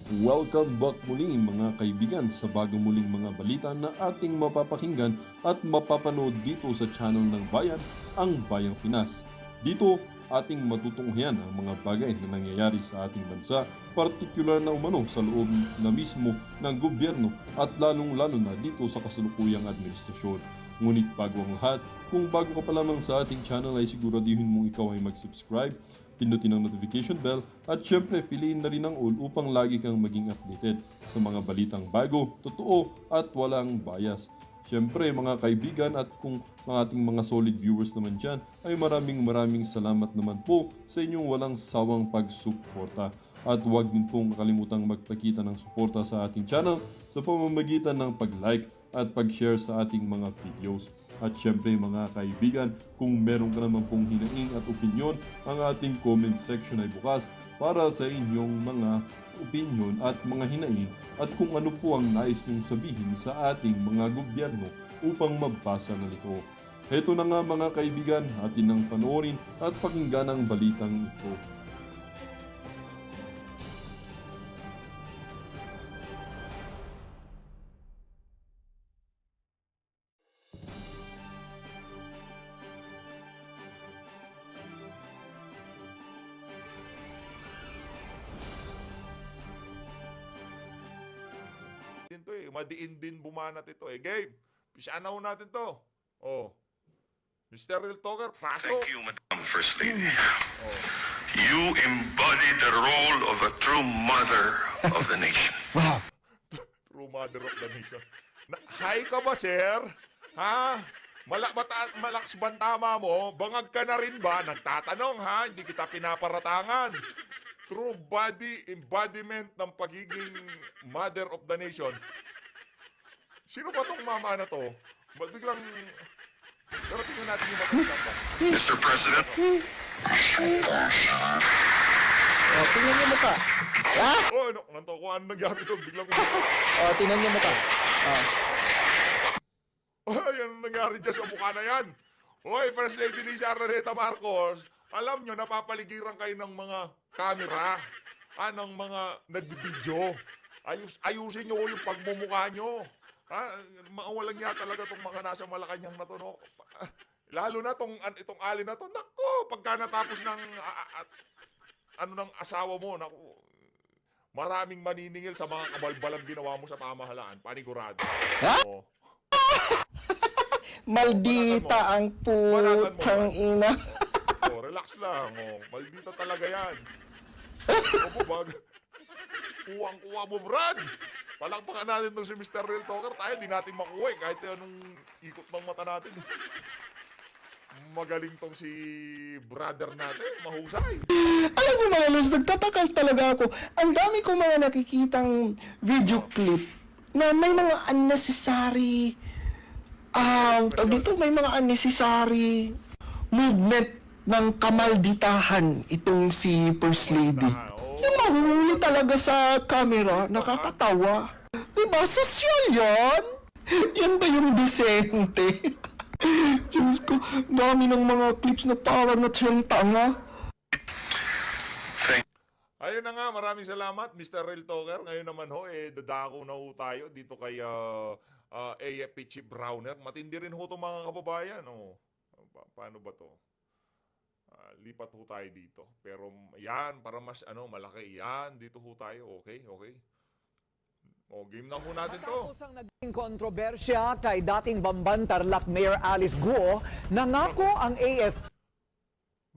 Welcome back muli mga kaibigan sa bagong muling mga balita na ating mapapakinggan at mapapanood dito sa channel ng Bayan, ang Bayang Pinas. Dito, ating matutunghayan ang mga bagay na nangyayari sa ating bansa, partikular na umano sa loob na mismo ng gobyerno at lalong-lalo na dito sa kasalukuyang administrasyon. Ngunit bago ang lahat, kung bago ka pa lamang sa ating channel ay siguraduhin mong ikaw ay mag-subscribe, pindutin ang notification bell at syempre piliin na rin ang all upang lagi kang maging updated sa mga balitang bago, totoo at walang bias. Syempre mga kaibigan at kung mga ating mga solid viewers naman dyan ay maraming salamat naman po sa inyong walang sawang pagsuporta. At huwag din pong kalimutang magpakita ng suporta sa ating channel sa pamamagitan ng pag-like at pag-share sa ating mga videos. At syempre mga kaibigan, kung meron ka naman pong hinaing at opinyon, ang ating comment section ay bukas para sa inyong mga opinyon at mga hinaing at kung ano po ang nais nyong sabihin sa ating mga gobyerno upang mabasa na nito. Heto na nga mga kaibigan, atin nang panoorin at pakinggan ang balitang ito. Din to eh. Madiin din bumanat ito eh. Game, pisaan na ho natin to. Oh. Mr. Real Talker, pasok. Thank you, Madam First Lady. Oh. You embody the role of a true mother of the nation. True mother of the nation. Hi ka ba, sir? Ha? Malakas ba ang tama mo? Bangag ka na rin ba? Nagtatanong, ha? Hindi kita pinaparatangan. True body embodiment ng pagiging mother of the nation. Sino ba tong mama na to? Ba't biglang... Pero tingnan natin yung matanda. Mr. President, Oh, tingnan niyo mata. Ah! Oh, ano? Nanto ko, ano nangyari to? Biglang... Oh, tingnan niyo mata. Ah. Ay, ano nangyari dyan sa mukha na yan? Hoy, First Lady Lisa Araneta Marcos, alam nyo, napapaligiran kayo ng mga camera, ng mga nagbibideo. Ayusin nyo yung pagmumukha nyo. Walang niya talaga itong mga nasa Malacanang na to, no? Lalo na itong alin na to, nako, pagka natapos ng, ng asawa mo, nako, maraming maniningil sa mga kabalbalang ginawa mo sa pamahalaan, panigurado. Ha? Oo. Maldita ang putang ina. Oh, relax lang. Oh, maldita talaga yan. Opo, kuwang-kuwa mo, Brad. Palakpakan natin itong si Mr. Real Talker. Tayo, di natin makuha eh. Kahit anong ikot ng mata natin. Magaling tong si brother natin. Mahusay. Alam mo mga Luz, nagtatakal talaga ako. Ang dami kong mga nakikitang video clip na may mga unnecessary tawag dito, may mga unnecessary movement ng kamalditahan itong si First Lady. Yung mahuli talaga sa camera, nakakatawa. Diba, sosyal yan? Yan ba yung disente? Diyos ko, dami ng mga clips na parang natsiyang tanga. Ayun na nga, maraming salamat, Mr. Real Talker. Ngayon naman ho, dadako na ho tayo dito kay AFP Chief Browner. Matindi rin ho itong mga kababayan. Oh. Paano ba to? Lipat ho tayo dito. Pero yan, para mas malaki. Yan, dito ho tayo. Okay, okay. O, game na ho natin to. Matapos ang naging kontrobersya kay dating Bamban Tarlac Mayor Alice Guo, nangako ang AFP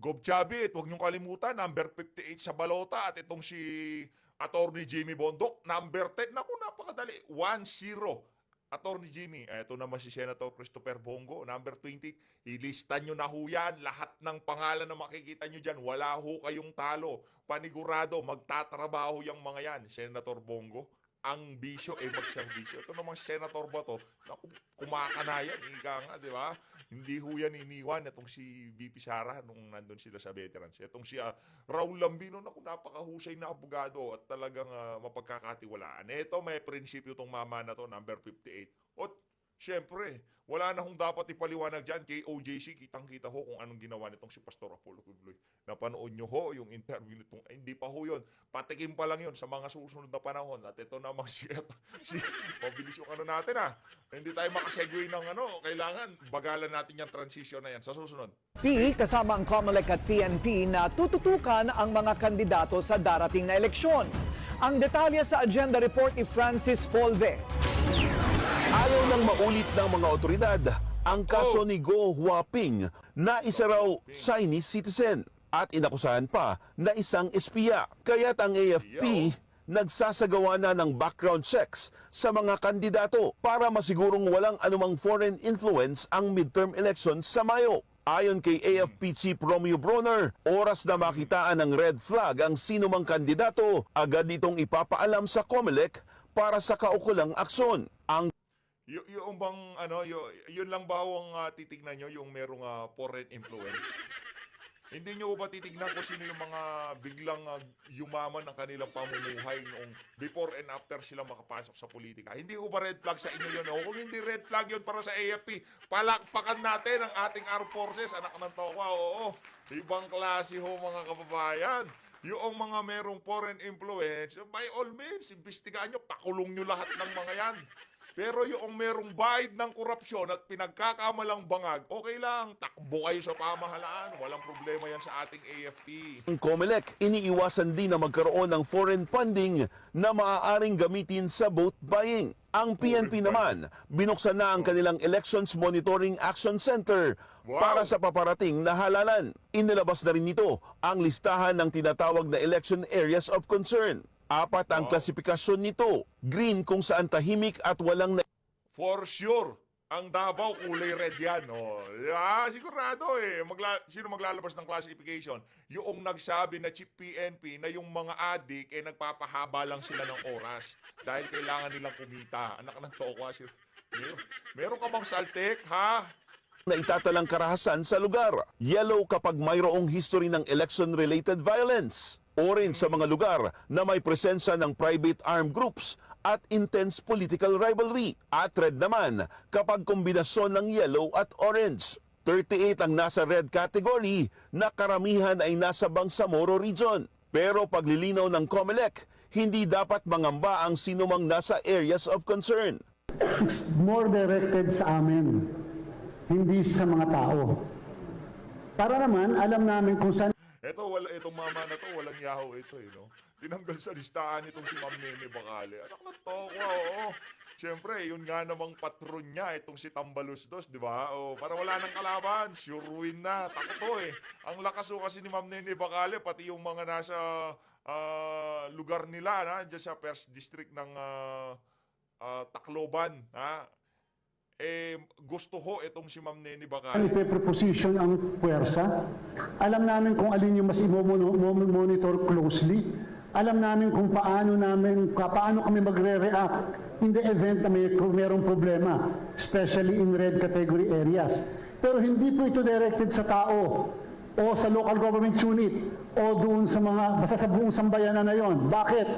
Gob Chavit, huwag niyong kalimutan, number 58 sa balota at itong si Attorney Jimmy Bondok, number 10. Naku, napakadali. 1-0. Attorney Jimmy, eto naman si Senator Christopher Bongo, number 20. Ilista nyo na ho yan. Lahat ng pangalan na makikita nyo dyan, wala ho kayong talo. Panigurado, magtatrabaho yung mga yan. Senator Bongo, ang bisyo magserbisyo. Ito namang senator ba to? Naku, kumakanayan, ika nga, di ba? Hindi ho yan iniwan itong si VP Sara nung nandun sila sa veterans. Itong si Raul Lambino, naku, napakahusay na abogado at talagang mapagkakatiwalaan. Ito, may prinsipyo itong mama na to, number 58. At Siyempre, wala na hong dapat ipaliwanag dyan kay OJC. Kitang-kita ho kung anong ginawa nitong si Pastor Apollo Quibloy. Napanood nyo ho yung interview nitong, hindi pa ho yun. Patikim pa lang yun sa mga susunod na panahon. At ito namang mabilis yung ano natin Hindi tayo makasegue ng kailangan bagalan natin yung transition na yan sa susunod. Kasama ang COMELEC at PNP na tututukan ang mga kandidato sa darating na eleksyon. Ang detalye sa agenda report ni Francis Folve. Ayaw nang maulit ng mga otoridad ang kaso ni Go Huaping na isa raw Chinese citizen at inakusahan pa na isang espiya. Kaya't ang AFP nagsasagawa na ng background checks sa mga kandidato para masigurong walang anumang foreign influence ang midterm elections sa Mayo. Ayon kay AFP Chief Romeo Bronner, oras na makitaan ng red flag ang sino mang kandidato, agad itong ipapaalam sa COMELEC para sa kaukulang aksyon. Ang Yung bang, yun lang ba ang titignan nyo, yung merong foreign influence? Hindi nyo ba titignan kung sino yung mga biglang yumaman ng kanilang pamumuhay noong before and after sila makapasok sa politika? Hindi ko ba red flag sa inyo yun? Kung hindi red flag yun para sa AFP, palakpakan natin ang ating armed forces, anak ng tokwa, oo. Ibang klase ho mga kababayan. Yung mga merong foreign influence, by all means, imbestigahan nyo, pakulong nyo lahat ng mga yan. Pero yung merong bayad ng korupsyon at pinagkakamalang bangag, okay lang, takbo kayo sa pamahalaan. Walang problema yan sa ating AFP. Ang COMELEC, iniiwasan din na magkaroon ng foreign funding na maaaring gamitin sa vote buying. Ang PNP naman, binuksan na ang kanilang Elections Monitoring Action Center para sa paparating na halalan. Inilabas na rin nito ang listahan ng tinatawag na Election Areas of Concern. 4 ang klasifikasyon nito. Green kung saan tahimik at walang For sure, ang Davao kulay red yan. Sigurado sino maglalabas ng classification? Yung nagsabi na Chief PNP na yung mga adik nagpapahaba lang sila ng oras dahil kailangan nilang kumita. Anak ng tokwa. Meron ka bang saltik, ha? na itatalang karahasan sa lugar. Yellow kapag mayroong history ng election-related violence. Orange sa mga lugar na may presensya ng private armed groups at intense political rivalry. At red naman kapag kombinasyon ng yellow at orange. 38 ang nasa red category na karamihan ay nasa Bangsamoro region. Pero paglilinaw ng COMELEC, hindi dapat mangamba ang sinumang nasa areas of concern. It's more directed sa amin, hindi sa mga tao. Para naman, alam namin kung saan. Itong mama na to, walang yaho ito, no? Tinanggal sa listahan itong si Ma'am Nene Bacale. Anak ng tokwa, oo. Siyempre, yun nga namang patron niya, itong si Tambalusdos, di ba? Para wala nang kalaban, sure win na. Takot Ang lakas kasi ni Ma'am Nene Bacale, pati yung mga nasa lugar nila, dyan sa First District ng Tacloban, gusto ho itong si Ma'am Nene Bacale. Ipe-preposition ang puwersa. Alam namin kung alin yung mas i-monitor closely. Alam namin kung paano kami magre-react in the event na mayroong problema, especially in red category areas. Pero hindi po ito directed sa tao o sa local government unit o doon sa basta sa buong sambayanan na yon. Bakit?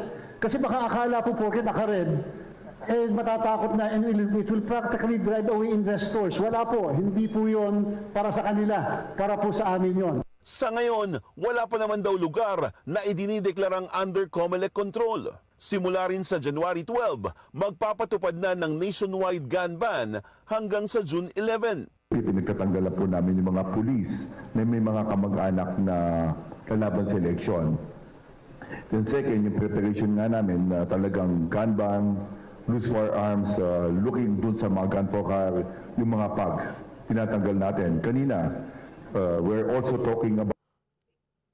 Kasi baka akala po porket naka-red, matatakot na and it will practically drive away investors. Wala po, hindi po yon para sa kanila, para po sa amin yon. Sa ngayon, wala pa naman daw lugar na idinideklarang under COMELEC control. Simula rin sa January 12, magpapatupad na ng nationwide gun ban hanggang sa June 11. Pinagkatanggalan po namin yung mga pulis na may mga kamag-anak na kalaban sa eleksyon. Then second, yung preparation nga namin na talagang gun ban, loose firearms, looking dun sa mga gun for hire, yung mga pugs, tinatanggal natin. Kanina, we're also talking about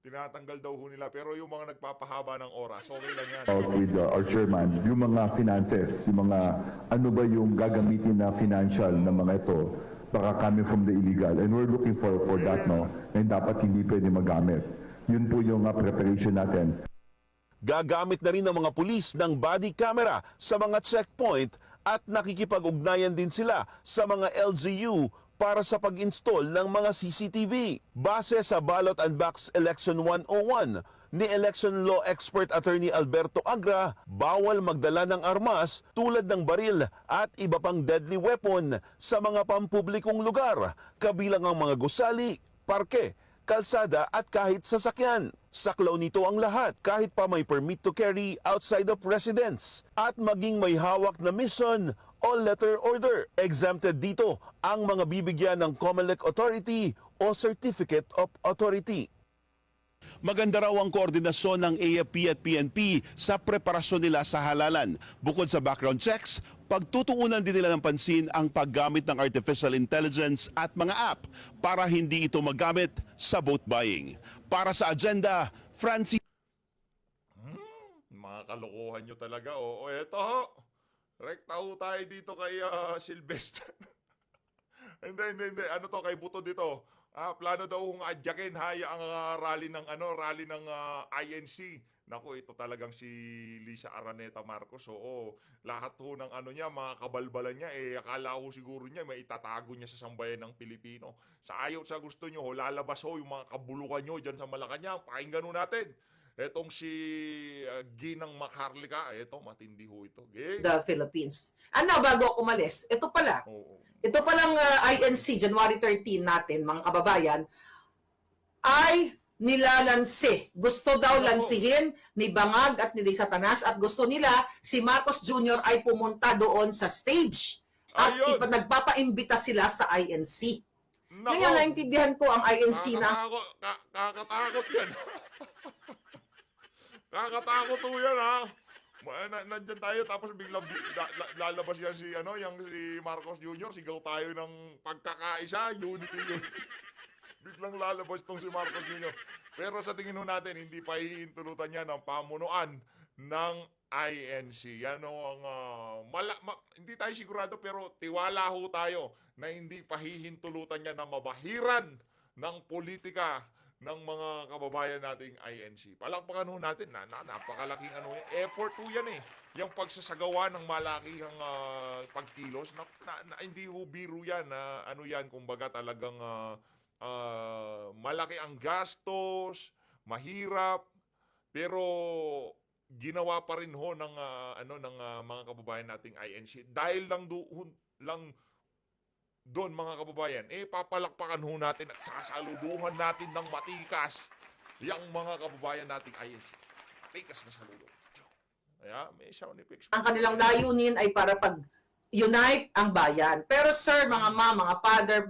Tinatanggal daw ho nila, pero yung mga nagpapahaba ng oras, okay lang yan. with our chairman, yung mga finances, yung mga ano ba yung gagamitin na financial na mga ito, baka coming from the illegal. And we're looking for that, no? And dapat hindi pwede magamit. Yun po yung preparation natin. Gagamit na rin ng mga pulis ng body camera sa mga checkpoint at nakikipag-ugnayan din sila sa mga LGU para sa pag-install ng mga CCTV. Base sa Ballot and Box Election 101 ni election law expert attorney Alberto Agra, bawal magdala ng armas tulad ng baril at iba pang deadly weapon sa mga pampublikong lugar, kabilang ang mga gusali, parke, kalsada at kahit sasakyan. Saklaw nito ang lahat kahit pa may permit to carry outside of residence at maging may hawak na mission o letter order. Exempted dito ang mga bibigyan ng COMELEC Authority o Certificate of Authority. Maganda raw ang koordinasyon ng AFP at PNP sa preparasyon nila sa halalan. Bukod sa background checks, pagtutuunan din nila ng pansin ang paggamit ng artificial intelligence at mga app para hindi ito magamit sa vote buying. Para sa agenda, Francis. Mga kalokohan nyo talaga. O eto ho. Rekta ho tayo dito kay Sylvester. Hindi. Ano to kay Buto dito? Plano daw kung adyakin ang rally ng INC. Naku, ito talagang si Lisa Araneta Marcos. Oo, lahat ho ng niya, mga kabalbalan niya, akala ko siguro niya may itatago niya sa sambayan ng Pilipino. Sa ayaw sa gusto niyo, lalabas ho yung mga kabulukan niyo dyan sa Malacanang. Pakinggan ho natin. Etong si Ginang Maharlika, eto matindi ho ito. The Philippines. Bago ako umalis, ito pala. Oo. Ito palang INC, January 13 natin, mga kababayan, ay nilalansi. Gusto daw lansihin ni Bangag at ni Satanas at gusto nila si Marcos Jr. ay pumunta doon sa stage. At nagpapaimbita sila sa INC. Ngayon, naintindihan ko ang INC na... Kakatakot yan. Kakatakot po yan, ha? Nandyan tayo tapos biglang lalabas yan si Marcos Jr. Sigaw tayo ng pagkakaisa, unity yun. Biglang lalabas tong si Marcos Jr. Pero sa tingin ho natin, hindi pa hihintulutan niya ng pamunuan ng INC. Yan ang hindi tayo sigurado pero tiwala ho tayo na hindi pa hihintulutan niya na mabahiran ng politika ng mga kababayan nating INC. Palakpakan ho natin na napakalaking effort ho yan yung pagsasagawa ng malakihang pagkilos na hindi ho biro yan na yan kumbaga talagang malaki ang gastos, mahirap, pero ginawa pa rin ho ng mga kababayan nating INC dahil doon mga kababayan, papalakpakan ho natin at sasaluduhan natin ng matikas yung mga kababayan nating INC. Matikas na saludo. Kaya may sound effects. Ang kanilang layunin ay para pag-unite ang bayan. Pero sir, mga mga father,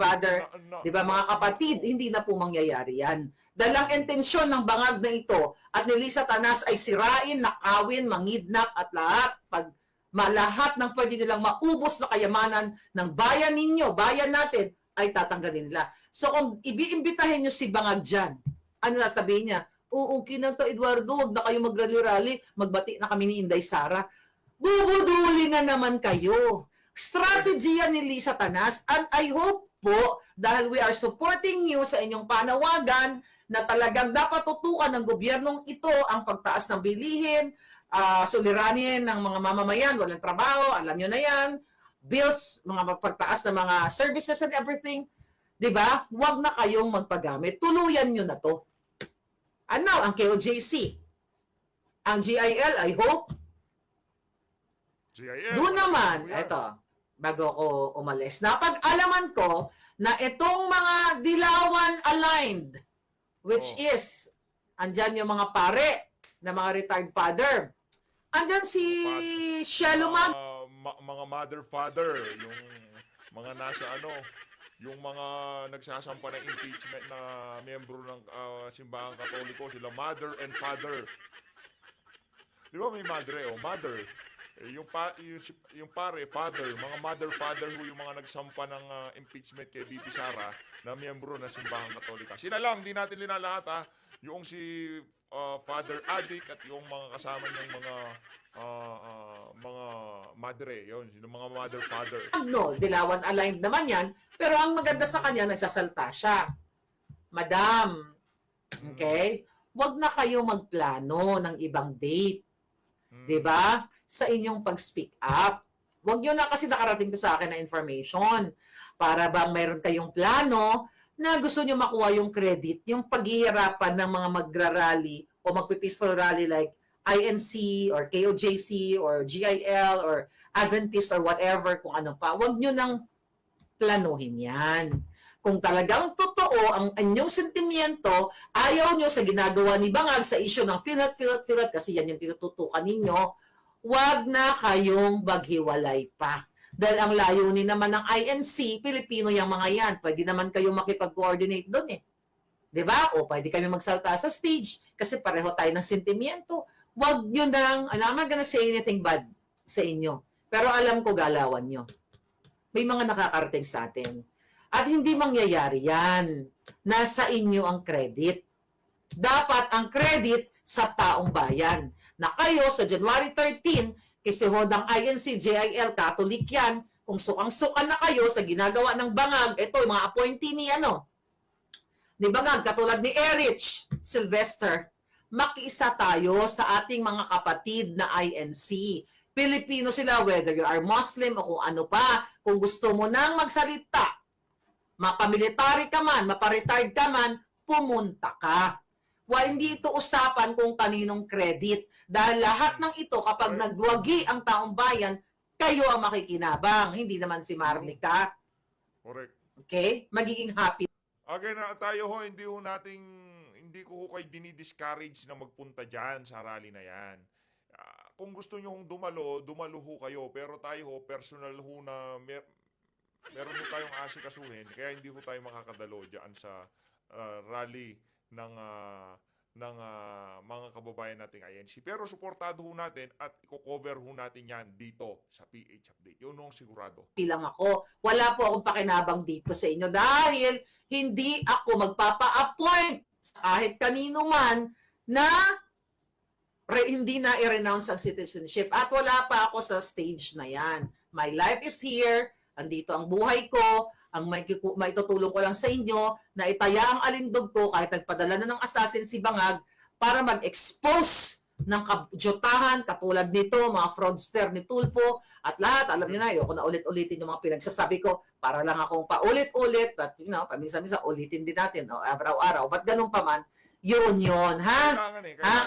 di ba mga kapatid, hindi na po mangyayari yan. Dalang intensyon ng bangag na ito at ni Lisa Tanas ay sirain, nakawin, mangidnap at lahat ng pwede nilang maubos na kayamanan ng bayan ninyo, bayan natin, ay tatanggalin nila. So kung ibiimbitahin nyo si Bangag dyan, ano sasabihin niya? Oo, kinanta Eduardo, huwag na kayo mag-rally-rally, magbati na kami ni Inday Sara. Bubuduli na naman kayo. Strategy yan ni Lisa Tanas, and I hope po, dahil we are supporting you sa inyong panawagan, na talagang dapat tutukan ng gobyernong ito ang pagtaas ng bilihin, suliranin ng mga mamamayan, walang trabaho, alam nyo na yan, bills, mga pagtaas ng mga services and everything, di ba? Huwag na kayong magpagamit. Tuluyan nyo na to. And now, ang KOJC, ang GIL, I hope, doon naman, eto, bago ko umalis, napag-alaman ko na itong mga Dilawan aligned, which is, andyan yung mga pare na mga retired father. Andyan si Shelo mga mother-father, yung mga nasa yung mga nagsasampa ng impeachment na miyembro ng simbahang Katoliko, sila mother and father. Di ba may madre o mother? Yung pare, father, mga mother-father yung mga nagsampa ng impeachment kay BP Sara na miyembro ng simbahang Katolika. Sila lang, di natin linalahat yung si Father Adik at yung mga kasama niyang mga madre, yun, yung mga mother-father. No, Dilawan aligned naman yan, pero ang maganda sa kanya, nagsasalta siya. Madam, okay? Huwag na kayo magplano ng ibang date. 'Di ba? Sa inyong pag-speak up. Huwag nyo na kasi nakarating to sa akin na information. Para bang mayroon kayong plano na gusto nyo makuha yung credit, yung paghihirapan ng mga magrarally o magpipeaceful rally like INC or KOJC or GIL or Adventist or whatever, kung ano pa. Huwag nyo nang planuhin yan. Kung talagang totoo ang inyong sentimiento, ayaw nyo sa ginagawa ni Bangag sa issue ng PhilHealth, kasi yan yung tinututukan ninyo, huwag na kayong maghiwalay pa. Dahil ang layunin naman ng INC, Pilipino yung mga yan. Pwede naman kayong makipag-coordinate doon eh. 'Di ba? O pwede kami magsalta sa stage kasi pareho tayo ng sentimiento. Huwag nyo nang, I'm not gonna say anything bad sa inyo. Pero alam ko galawan nyo. May mga nakakarating sa atin. At hindi mangyayari yan. Nasa inyo ang credit. Dapat ang credit sa taong bayan. Na kayo sa January 13, kasi hodang INC, JIL, Catholic yan, kung sukang-sukan na kayo sa ginagawa ng Bangag, ito yung mga appointee ni ni Bangag, katulad ni Erich Sylvester, makiisa tayo sa ating mga kapatid na INC. Pilipino sila, whether you are Muslim o kung ano pa. Kung gusto mo nang magsalita, mapamilitary ka man, maparetired ka man, pumunta ka. Hindi ito usapan kung kaninong credit. Dahil lahat ng ito, kapag nagwagi ang taong bayan, kayo ang makikinabang. Hindi naman si Marlica. Correct. Okay? Magiging happy. Again, tayo ho, hindi ko kayo dinidiscourage na magpunta dyan sa rally na yan. Kung gusto nyo hong dumalo ho kayo. Pero tayo ho, personal ho na meron ho tayong asikasuhin. Kaya hindi ho tayo makakadalo dyan sa rally ng mga kababayan nating INC. Pero suportado ho natin at i-cover ho natin yan dito sa PH Update. Yun ho sigurado. Lang ako. Wala po akong pakinabang dito sa inyo dahil hindi ako magpapa-appoint kahit kanino man na hindi na i-renounce ang citizenship. At wala pa ako sa stage na yan. My life is here. Andito ang buhay ko. Ang maitutulong ko lang sa inyo na itaya ang alindog ko kahit nagpadala na ng assassin si Bangag para mag-expose ng kajotahan katulad nito, mga fraudster ni Tulfo at lahat. Alam niyo na, ayoko na ulit-ulitin yung mga pinagsasabi ko para lang akong paulit-ulit but paminsan-minsan ulitin din natin araw-araw. Ba't ganun pa man? Yun, ha?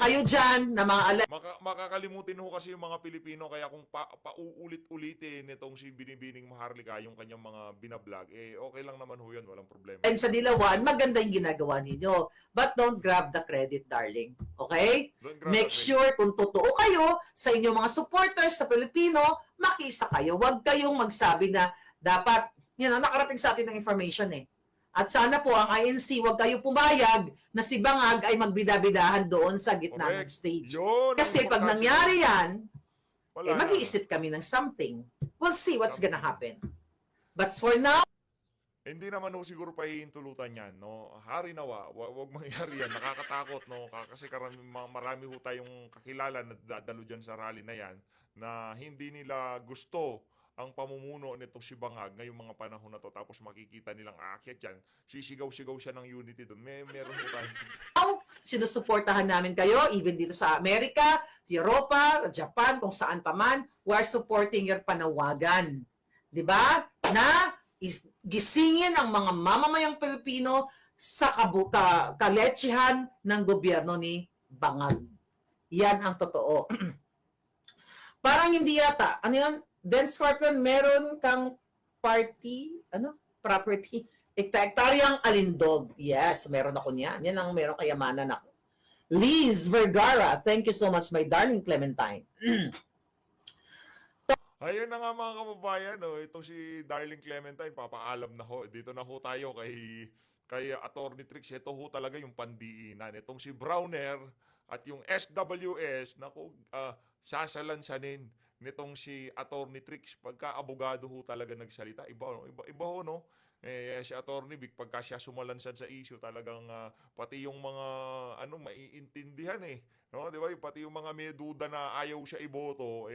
Kayo dyan na mga makakalimutin ho kasi yung mga Pilipino kaya kung pauulit-ulitin nitong si Binibining Maharlika yung kanyang mga binablog, okay lang naman ho yun, walang problema. And sa Dilawan, maganda yung ginagawa ninyo. But don't grab the credit, darling. Okay? Make sure kung totoo kayo sa inyong mga supporters sa Pilipino, makisa kayo. Huwag kayong magsabi na dapat, nakarating sa atin ng information At sana po ang INC, huwag kayo pumayag na si Bangag ay magbidabidahan doon sa gitna ng stage. Kasi pag nangyari yan, mag-iisip kami ng something. We'll see what's gonna happen. But for now, hindi naman ho siguro pahihintulutan yan, no? Hari nawa, wag mangyari yan. Nakakatakot, no? Kasi marami ho tayong kakilala na dadalo dyan sa rally na yan na hindi nila gusto ang pamumuno nitong si Bangag ngayong mga panahon na to. Tapos makikita nilang aakyat yan. Sisigaw-sigaw siya ng unity doon. Meron ho tayo. sinusuportahan namin kayo, even dito sa Amerika, Europa, Japan, kung saan pa man, we are supporting your panawagan. Diba? Na gisingin ang mga mamamayang Pilipino sa kaletsihan ng gobyerno ni Bangag. Yan ang totoo. Parang hindi yata. Ano yan? Then, Scorpion, meron kang property, hektaryang alindog. Yes, meron ako niyan. Yan ang meron kayamanan ako. Liz Vergara, thank you so much, my darling Clementine. Ayun na nga mga kababayan, itong si Darling Clementine, papaalam na ho. Dito na ho tayo kay Attorney Trix. Ito ho talaga yung pandiinan. Itong si Browner at yung SWS, sasalansanin nitong si Attorney Trix. Pagka abogado ho talaga nagsalita, iba ho, no? Si Attorney Vic, pagka siya sumalansan sa issue, talagang pati yung mga maiintindihan no, di ba? Pati yung mga may duda na ayaw siya iboto,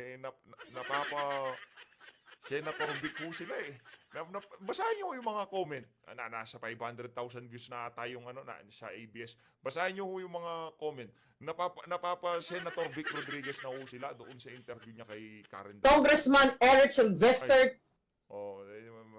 Senator Vic ho sila eh. Basahin nyo yung mga comment. Nasa 500,000 views na tayong sa ABS. Basahin nyo ho yung mga comment. Napapa Senator Vic Rodriguez na ho sila doon sa interview niya kay Karen. Congressman Eric Sylvester.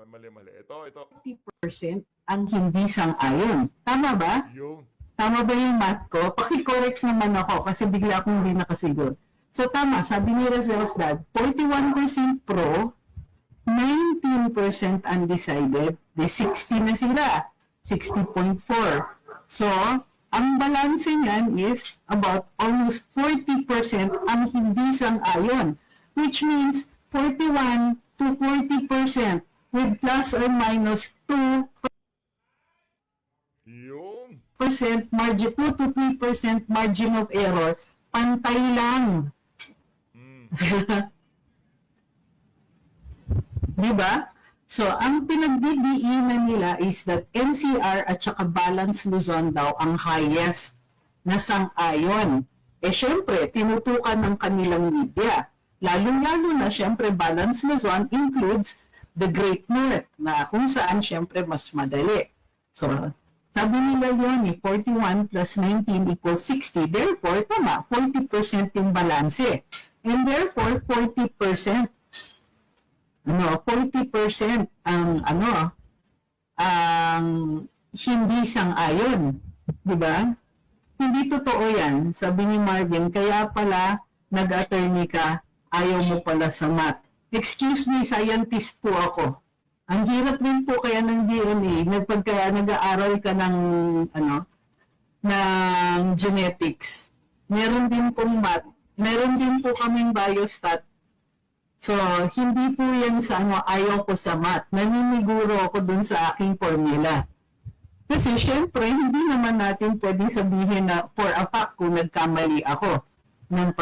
Mali. Ito. 50% ang hindi sang-ayon. Tama ba? Yung. Tama ba yung math ko? Paki-correct naman ako kasi bigla akong hindi nakasiguro. So tama, sabi ni Razel's dad, 41% pro, 19% undecided, de 60 na sila, 60.4. So, ang balanse niyan is about almost 40% ang hindi sang-ayon, which means 41 to 40% with plus or minus 2% margin, 2 to 3% margin of error, pantay lang. Diba? So, ang pinagdidiinan nila is that NCR at saka Balance Luzon daw ang highest na sang-ayon. Syempre, tinutukan ng kanilang media. Lalo-lalo na, syempre, Balance Luzon includes the Great North, na kung saan, syempre, mas madali. So, sabi nila yun, 41 plus 19 equals 60. Therefore, tama, 40% yung balanse. And therefore, 40% ang hindi sang-ayon. Diba? Hindi totoo yan. Sabi ni Marvin, kaya pala nag-attorney ka, ayaw mo pala sa math. Excuse me, scientist po ako. Ang hirap rin po kaya ng DNA, nag-aaral ka ng genetics. Meron din pong math. Meron din po kaming biostat. So, hindi po yan sa ayaw ko sa math. Naniniguro ako dun sa aking formula. Kasi syempre, hindi naman natin pwedeng sabihin na for a fact kung nagkamali ako ng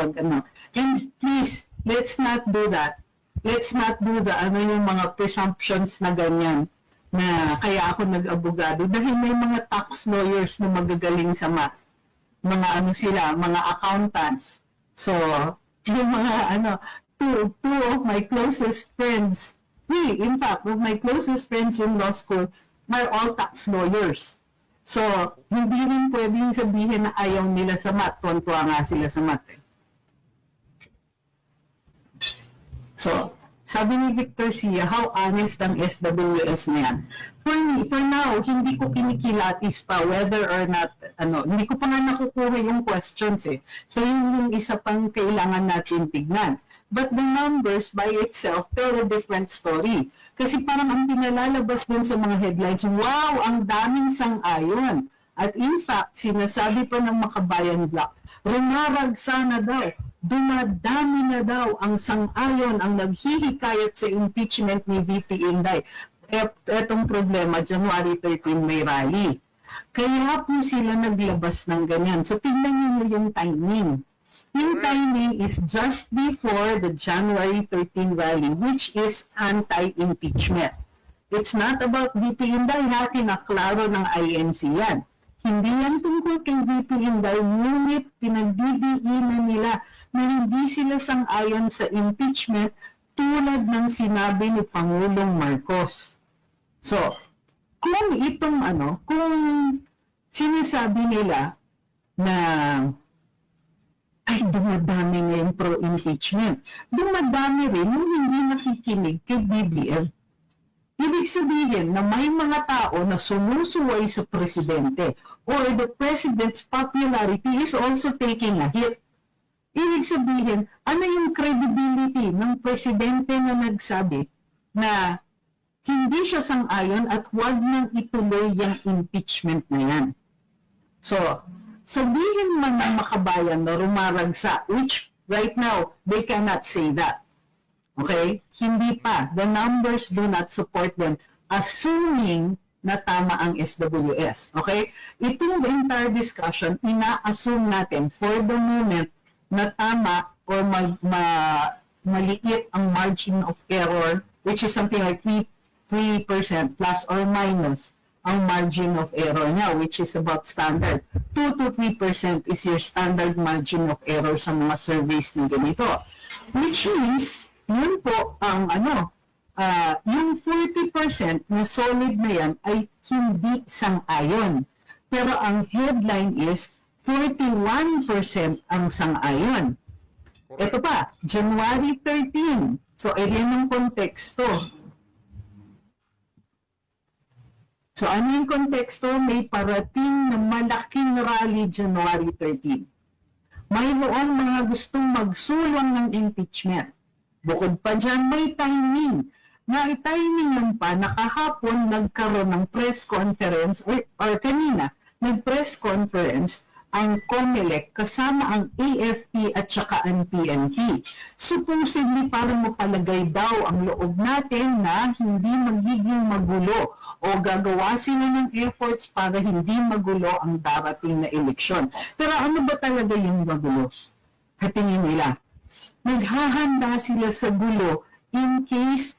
And please, let's not do that. Let's not do yung mga presumptions na ganyan na kaya ako nag-abogado. Dahil may mga tax lawyers na magagaling sa math. Mga accountants. So, yung mga two of my closest friends, in fact, of my closest friends in law school are all tax lawyers. So, hindi rin pwedeng sabihin na ayaw nila sa math. Tuwan-tuwa nga sila sa math. So, sabi ni Victor Sia, how honest ang SWS na yan? For now, hindi ko kinikilatis pa whether or not, hindi ko pa nga nakukuha yung questions eh. So, yun yung isa pang kailangan natin tignan. But the numbers by itself tell a different story. Kasi parang ang pinalalabas dun sa mga headlines, wow, ang daming sang-ayon. At in fact, sinasabi pa ng Makabayan Black, rumaragsa na daw, dumadami na daw ang sang-ayon, ang naghihikayat sa impeachment ni VP Inday. Etong problema, January 13 may rally. Kaya po sila naglabas ng ganyan. So tignan niyo yung timing. Yung timing is just before the January 13 rally, which is anti-impeachment. It's not about VP Inday, kinaklaro ng INC yan. Hindi yan tungkol kay VP Inday, ngunit pinagdidiinan nila na hindi sila sang-ayon sa impeachment tulad ng sinabi ni Pangulong Marcos. So, kung kung sinasabi nila na ay dumadami na yung pro-impeachment, dumadami rin yung hindi nakikinig kay BBM. Ibig sabihin na may mga tao na sumusuway sa presidente or the president's popularity is also taking a hit. Ibig sabihin, ano yung credibility ng presidente na nagsabi na hindi siya sang-ayon at huwag nang ituloy yung impeachment na yan. So, sabihin man ng Makabayan na rumaragsa, which right now, they cannot say that. Okay? Hindi pa. The numbers do not support them, assuming na tama ang SWS. Okay? Itong entire discussion, ina-assume natin for the moment na tama or maliit ang margin of error, which is something like 3% plus or minus ang margin of error niya, which is about standard. 2 to 3% is your standard margin of error sa mga surveys na ganito. Which means, yun po ang yung 40% na solid na yan ay hindi sang-ayon. Pero ang headline is 41% ang sang-ayon. Ito pa, January 13. So, ayan ang konteksto. So, ano yung konteksto? May parating na malaking rally January 13. Mayroong mga gustong magsulong ng impeachment. Bukod pa dyan, may timing. Na-timing pa na kahapon nagkaroon ng press conference or kanina, nag-press conference ang COMELEC kasama ang AFP at saka ang PNP. Supposedly para mapalagay daw ang loob natin na hindi magiging magulo o gagawa sila ng efforts para hindi magulo ang darating na eleksyon. Pero ano ba talaga yung magulo? Hatingin nila. Naghahanda sila sa gulo in case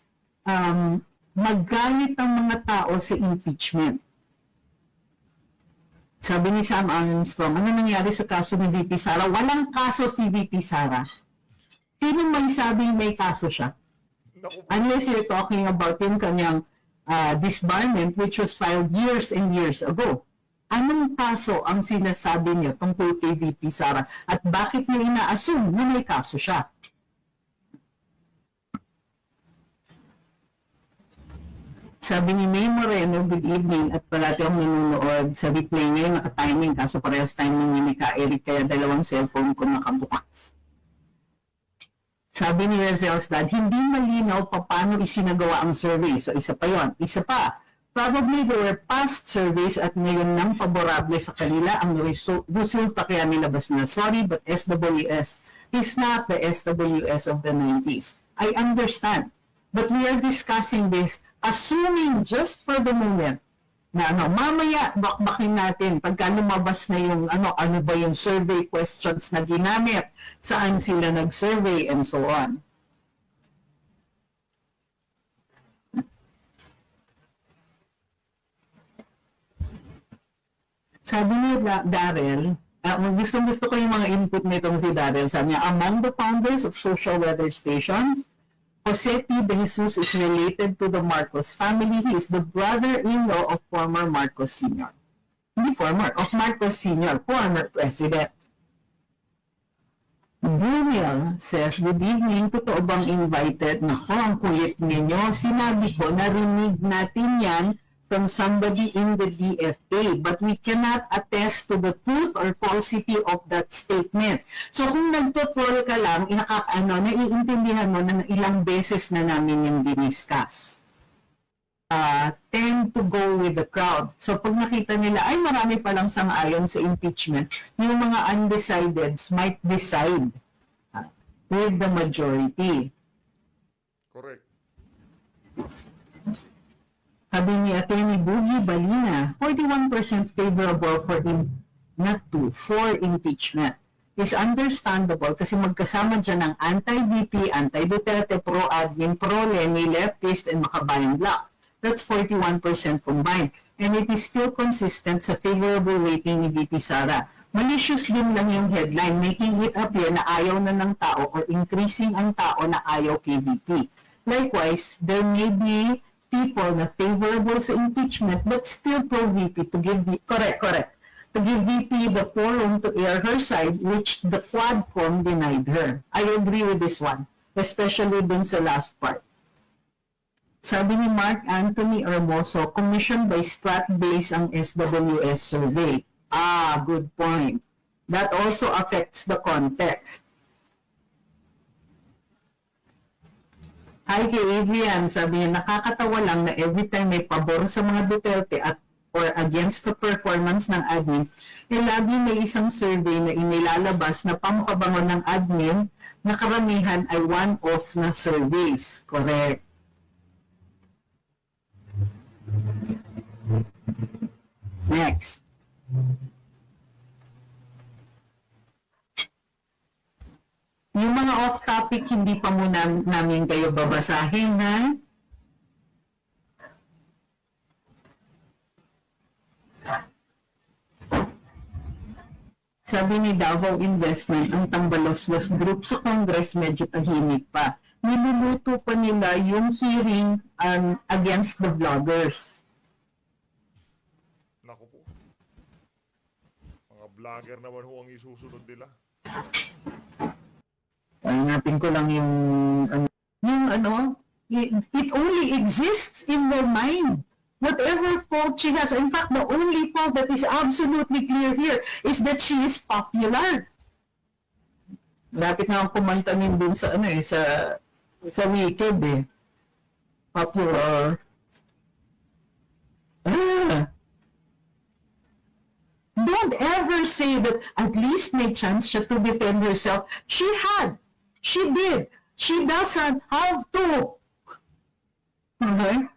maggalit ang mga tao sa impeachment. Sabi ni Sam Armstrong, ano nangyari sa kaso ni VP Sara? Walang kaso si VP Sara. Sino may sabi may kaso siya? Unless you're talking about yung kanyang disbarment which was filed years and years ago. Anong kaso ang sinasabi niya tungkol kay VP Sara? At bakit niya ina-assume na may kaso siya? Sabi ni May Moreno, good evening, at palati akong nanonood sa replay ngayon, naka-timing, kaso parehas timing ni Mika Eric, kaya dalawang cellphone ko nakabukas. Sabi ni Razel's dad, hindi malinaw pa paano isinagawa ang survey. So isa pa yon. Isa pa, probably there were past surveys at ngayon nang favorable sa kanila ang resulta kaya nilabas na, sorry, but SWS is not the SWS of the 90s. I understand. But we are discussing this assuming just for the moment na mamaya bakbakin natin pagka lumabas na yung ano ba yung survey questions na ginamit, saan sila nag-survey and so on. Sabi ni Daryl, gusto ko yung mga input nitong si Daryl. Sabi niya, among the founders of social weather stations, Jose P. De Jesus is related to the Marcos family. He is the brother-in-law of former Marcos Sr. Hindi former, of Marcos Sr., former president. Daniel says, good evening, totoo bang invited? Naku, ang kulit ninyo. Sinabi ko, narinig natin yan from somebody in the DFA, but we cannot attest to the truth or falsity of that statement. So kung nagpo-troll ka lang, naiintindihan mo na ilang beses na namin yung diniscuss. Tend to go with the crowd. So pag nakita nila, ay marami palang sang-ayon sa impeachment, yung mga undecideds might decide with the majority. Correct. Sabi ni Atty. Boogie Balina, 41% favorable for impeachment. Is understandable kasi magkasama dyan ang anti-VP, anti-Duterte, pro-admin, pro-Lenny, leftist, and makabayang bloc. That's 41% combined. And it is still consistent sa favorable rating ni VP Sara. Malicious din lang yung headline, making it appear na ayaw na ng tao or increasing ang tao na ayaw kay VP. Likewise, there may be people na favorable sa impeachment but still pro-VP to give to give VP the forum to air her side, which the Quadcom denied her. I agree with this one, especially dun sa last part. Sabi ni Mark Anthony Hermoso, commissioned by Stratbase ang SWS survey. Good point. That also affects the context. Hi kay Adrian, sabi niya, nakakatawa lang na every time may pabor sa mga Duterte or against the performance ng admin, lagi may isang survey na inilalabas na pamukabango ng admin na karamihan ay one-off na surveys. Correct. Next. Yung mga off-topic, hindi pa muna namin kayo babasahin, ha? Sabi ni Davao Investment, ang tambalos-los group sa Congress medyo tahimik pa. niluluto pa nila yung hearing against the vloggers. Naku po. Mga vlogger naman ho ang isusunod nila. Hanapin ko lang yung it only exists in their mind. Whatever fault she has, in fact, the only fault that is absolutely clear here is that she is popular. Lapit na ang kumanta din dun sa sa Wicked eh. Popular. Don't ever say that at least may chance siya to defend herself. She had. She did. She doesn't have to. Okay?